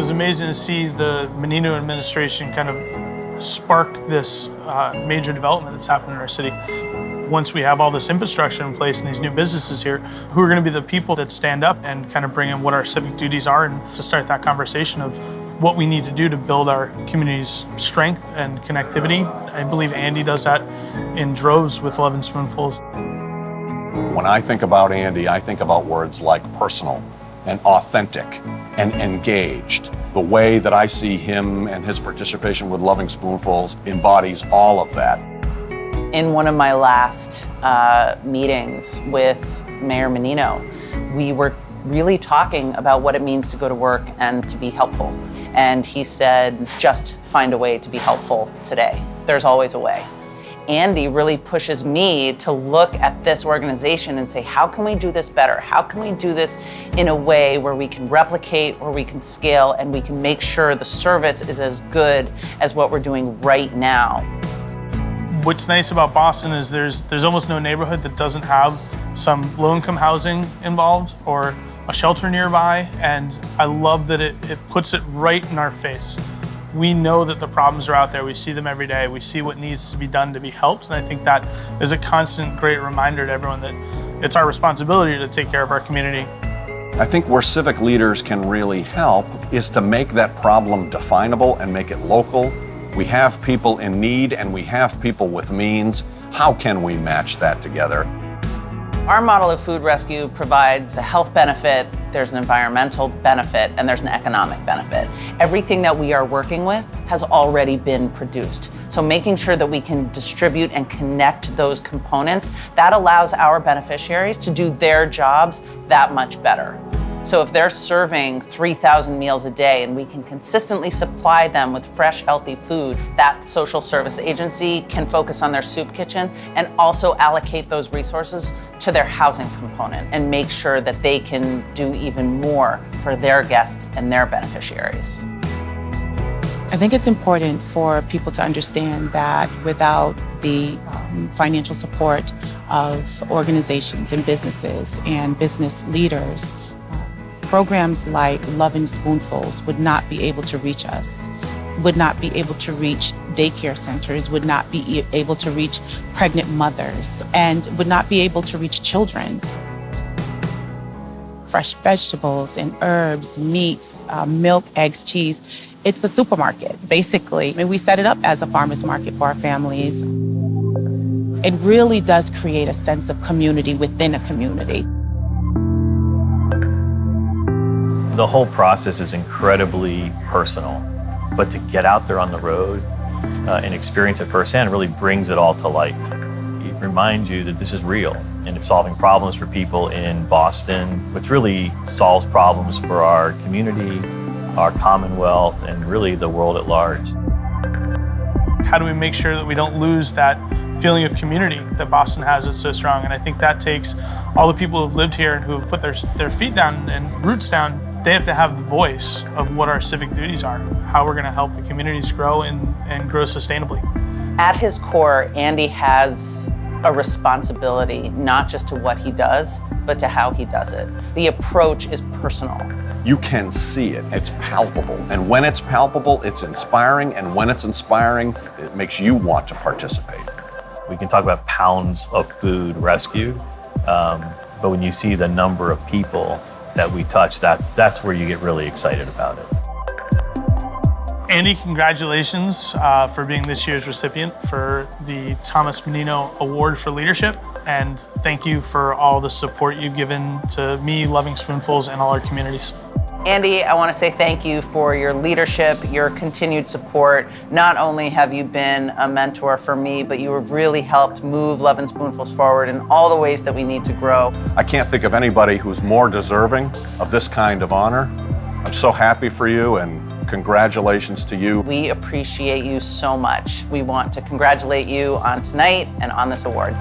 was amazing to see the Menino administration kind of spark this major development that's happening in our city. Once we have all this infrastructure in place and these new businesses here, who are going to be the people that stand up and kind of bring in what our civic duties are and to start that conversation of what we need to do to build our community's strength and connectivity. I believe Andy does that in droves with Lovin Spoonfuls. When I think about Andy, I think about words like personal and authentic and engaged. The way that I see him and his participation with Lovin Spoonfuls embodies all of that. In one of my last meetings with Mayor Menino, we were really talking about what it means to go to work and to be helpful. And he said, just find a way to be helpful today. There's always a way. Andy really pushes me to look at this organization and say, how can we do this better? How can we do this in a way where we can replicate, where we can scale, and we can make sure the service is as good as what we're doing right now? What's nice about Boston is there's almost no neighborhood that doesn't have some low-income housing involved or a shelter nearby, and I love that it puts it right in our face. We know that the problems are out there. We see them every day. We see what needs to be done to be helped, and I think that is a constant great reminder to everyone that it's our responsibility to take care of our community. I think where civic leaders can really help is to make that problem definable and make it local. We have people in need and we have people with means. How can we match that together? Our model of food rescue provides a health benefit, there's an environmental benefit, and there's an economic benefit. Everything that we are working with has already been produced. So making sure that we can distribute and connect those components, that allows our beneficiaries to do their jobs that much better. So if they're serving 3,000 meals a day and we can consistently supply them with fresh, healthy food, that social service agency can focus on their soup kitchen and also allocate those resources to their housing component and make sure that they can do even more for their guests and their beneficiaries. I think it's important for people to understand that without the financial support of organizations and businesses and business leaders, programs like Lovin Spoonfuls would not be able to reach us, would not be able to reach daycare centers, would not be able to reach pregnant mothers, and would not be able to reach children. Fresh vegetables and herbs, meats, milk, eggs, cheese. It's a supermarket, basically. I mean, we set it up as a farmer's market for our families. It really does create a sense of community within a community. The whole process is incredibly personal, but to get out there on the road and experience it firsthand really brings it all to life. It reminds you that this is real and it's solving problems for people in Boston, which really solves problems for our community, our Commonwealth, and really the world at large. How do we make sure that we don't lose that feeling of community that Boston has that's so strong? And I think that takes all the people who've lived here and who have put their feet down and roots down. They have to have the voice of what our civic duties are, how we're going to help the communities grow and grow sustainably. At his core, Andy has a responsibility, not just to what he does, but to how he does it. The approach is personal. You can see it, it's palpable. And when it's palpable, it's inspiring. And when it's inspiring, it makes you want to participate. We can talk about pounds of food rescued, but when you see the number of people that we touch, that's where you get really excited about it. Andy, congratulations for being this year's recipient for the Thomas Menino Award for Leadership. And thank you for all the support you've given to me, Lovin Spoonfuls, and all our communities. Andy, I want to say thank you for your leadership, your continued support. Not only have you been a mentor for me, but you have really helped move Lovin Spoonfuls forward in all the ways that we need to grow. I can't think of anybody who's more deserving of this kind of honor. I'm so happy for you and congratulations to you. We appreciate you so much. We want to congratulate you on tonight and on this award.